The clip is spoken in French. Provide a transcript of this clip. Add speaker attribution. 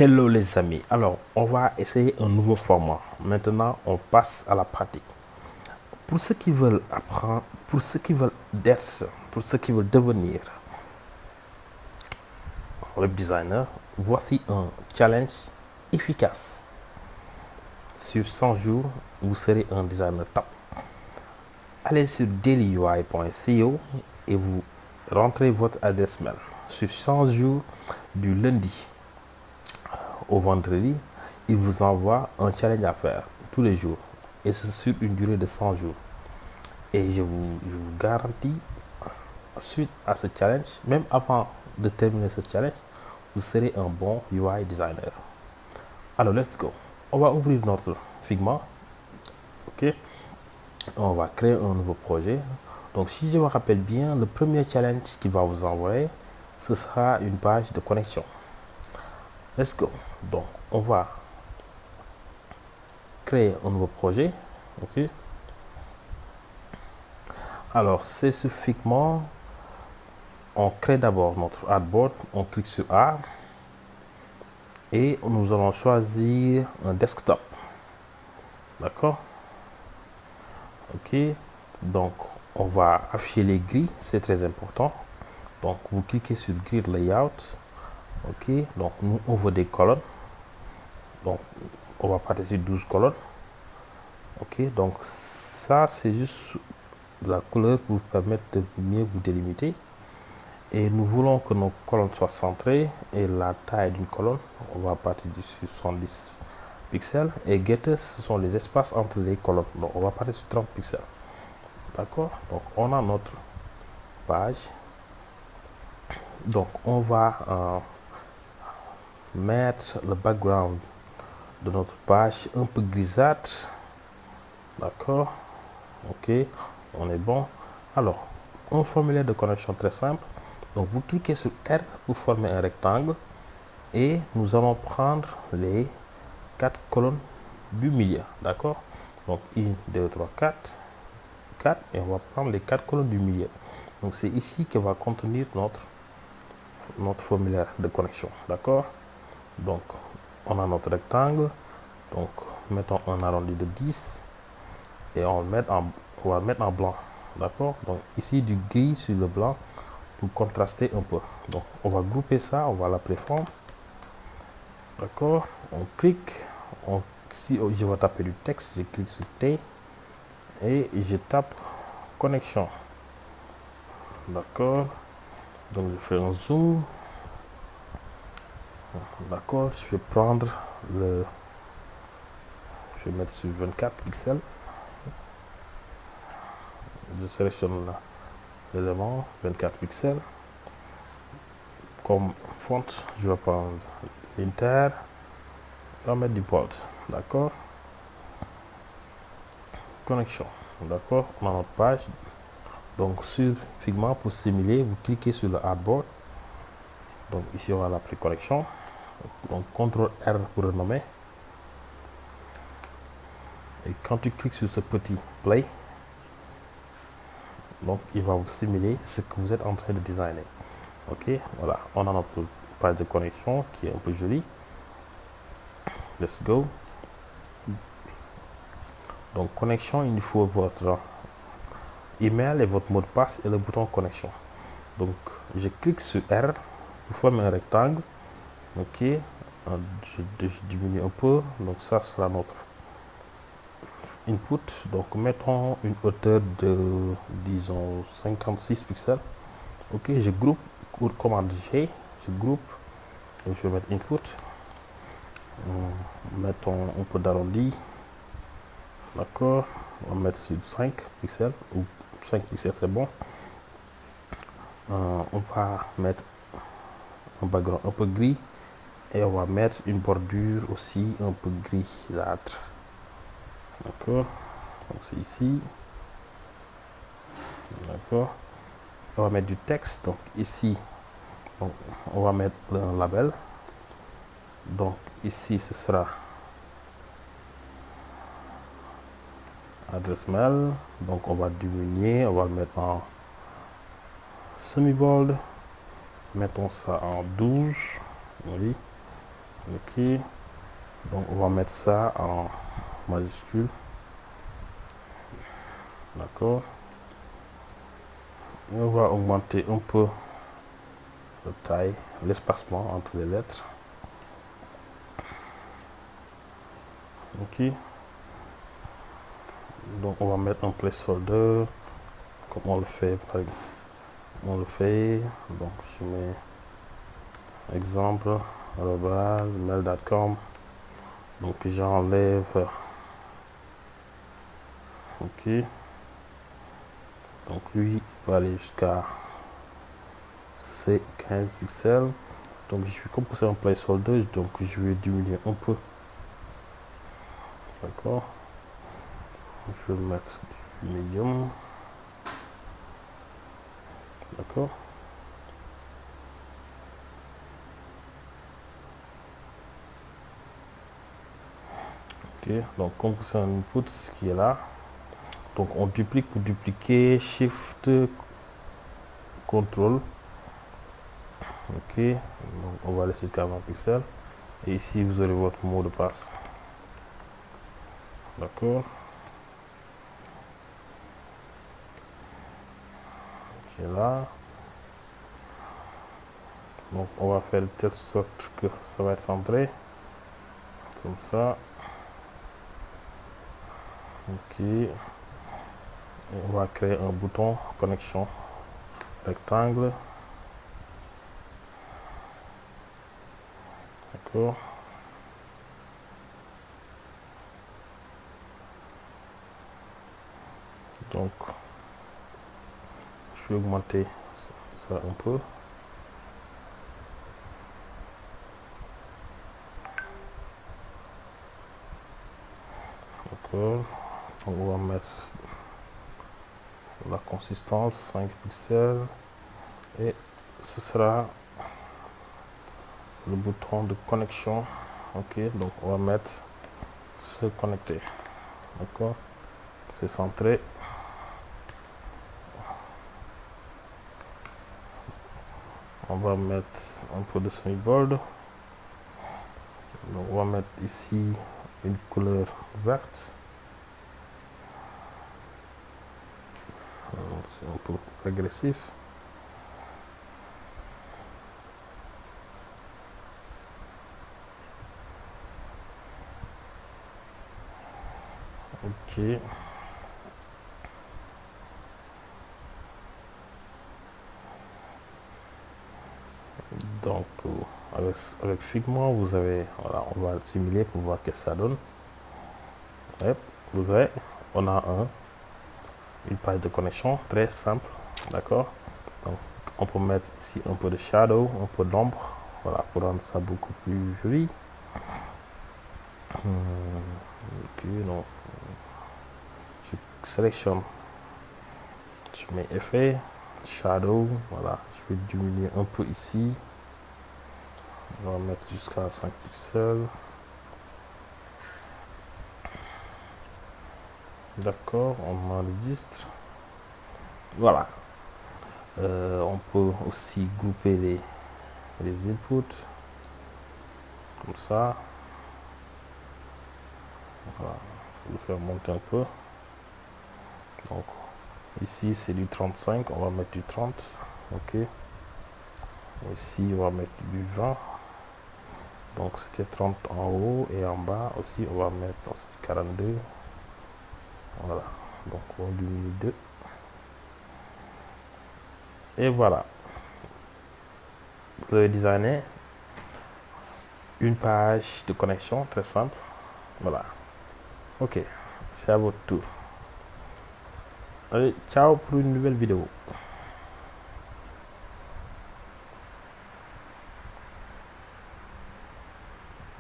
Speaker 1: Hello les amis, alors on va essayer un nouveau format. Maintenant on passe à la pratique. Pour ceux qui veulent apprendre, pour ceux qui veulent être, pour ceux qui veulent devenir web designer, voici un challenge efficace. Sur 100 jours, vous serez un designer top. Allez sur dailyui.co et vous rentrez votre adresse mail. Sur 100 jours, du lundi au vendredi, il vous envoie un challenge à faire tous les jours. Et c'est sur une durée de 100 jours. Et je vous garantis, suite à ce challenge, même avant de terminer ce challenge, vous serez un bon UI designer. Alors, let's go. On va ouvrir notre Figma. OK. On va créer un nouveau projet. Donc, si je me rappelle bien, le premier challenge qu'il va vous envoyer, ce sera une page de connexion. Let's go. Donc, on va créer un nouveau projet. OK. Alors, c'est sur Figma. On crée d'abord notre artboard. On clique sur Art. Et nous allons choisir un desktop. D'accord. OK. Donc, on va afficher les grilles. C'est très important. Donc, vous cliquez sur Grid Layout. OK. Donc, nous, on veut des colonnes. Donc, on va partir sur 12 colonnes. OK. Donc, ça, c'est juste la couleur pour vous permettre de mieux vous délimiter. Et nous voulons que nos colonnes soient centrées. Et la taille d'une colonne, on va partir du 70 pixels. Et getters, ce sont les espaces entre les colonnes. Donc, on va partir sur 30 pixels. D'accord. Donc, on a notre page. Donc, on va mettre le background de notre page un peu grisâtre. D'accord. OK. On est bon. Alors, un formulaire de connexion très simple. Donc, vous cliquez sur R pour former un rectangle. Et nous allons prendre les 4 colonnes du milieu. D'accord. Donc, 1, 2, 3, 4. 4. Et on va prendre les 4 colonnes du milieu. Donc, c'est ici que va contenir notre formulaire de connexion. D'accord. Donc, on a notre rectangle. Donc, mettons un arrondi de 10. Et on va mettre en blanc. D'accord. Donc, ici, du gris sur le blanc pour contraster un peu. Donc, on va grouper ça. On va l'appeler forme. D'accord. On clique. Si je vais taper du texte, je clique sur T. Et je tape connexion. D'accord. Donc, je fais un zoom. D'accord. Je vais prendre le... Je vais mettre sur 24 pixels. Je sélectionne l'élément 24 pixels. Comme font, je vais prendre l'Inter. Je vais mettre du bold. D'accord. Connexion. D'accord. On a notre page. Donc, sur Figma, pour simuler, vous cliquez sur le artboard. Donc, ici, on va l'appeler connexion. Donc, CTRL R pour renommer. Et quand tu cliques sur ce petit play, donc il va vous simuler ce que vous êtes en train de designer. OK, voilà, on a notre page de connexion qui est un peu jolie. Let's go. Donc, connexion, il faut votre email et votre mot de passe et le bouton connexion. Donc, je clique sur R pour former un rectangle. OK, je diminue un peu. Donc, ça sera notre input. Donc, mettons une hauteur de, disons, 56 pixels. OK, je groupe, commande G, je groupe, et je vais mettre input. Mettons un peu d'arrondi. D'accord, on va mettre sur 5 pixels, ou 5 pixels c'est bon. On va mettre un background un peu gris. Et on va mettre une bordure aussi un peu grisâtre. D'accord. Donc c'est ici. D'accord. On va mettre du texte. Donc ici, on va mettre un label. Donc ici, ce sera adresse mail. Donc on va diminuer. On va le mettre en semi-bold. Mettons ça en 12. Oui. Ok, donc on va mettre ça en majuscule. D'accord. On va augmenter un peu la taille, l'espacement entre les lettres. Ok. Donc on va mettre un placeholder comme on le fait par exemple. On le fait. Donc je mets exemple mail.com. Donc j'enlève. Ok. Donc lui il va aller jusqu'à C15 pixels. Donc je suis comme c'est un placeholder, donc je vais diminuer un peu. D'accord. Je vais mettre du medium. D'accord. Ok. Donc comme c'est un input, ce qui est là. Donc on duplique pour dupliquer, Shift, Contrôle. Ok. Donc on va aller jusqu'à 20 pixels. Et ici vous aurez votre mot de passe. D'accord. Qui est là. Donc on va faire de telle sorte que ça va être centré. Comme ça. Ok. Et on va créer un bouton connexion rectangle. D'accord. Donc je vais augmenter ça un peu. D'accord. On va mettre la consistance 5 pixels et ce sera le bouton de connexion. Ok, donc on va mettre se connecter. D'accord, c'est centré. On va mettre un peu de semi-bold. Donc on va mettre ici une couleur verte. C'est un peu agressif. Ok. Donc avec Figma, vous avez, voilà, on va simuler pour voir ce que ça donne. Yep, vous avez, on a une page de connexion très simple, d'accord. Donc on peut mettre ici un peu de shadow, un peu d'ombre, voilà, pour rendre ça beaucoup plus joli. Ok, donc je sélectionne, je mets effet, shadow, voilà, je vais diminuer un peu ici. On va mettre jusqu'à 5 pixels. D'accord, on enregistre. Voilà. On peut aussi grouper les inputs. Comme ça. Voilà. Je vais faire monter un peu. Donc, ici, c'est du 35. On va mettre du 30. OK. Ici, on va mettre du 20. Donc, c'était 30 en haut et en bas aussi, on va mettre 42. Voilà. Donc, on diminue 2. Et voilà. Vous avez designé une page de connexion très simple. Voilà. Ok. C'est à votre tour. Allez, ciao pour une nouvelle vidéo.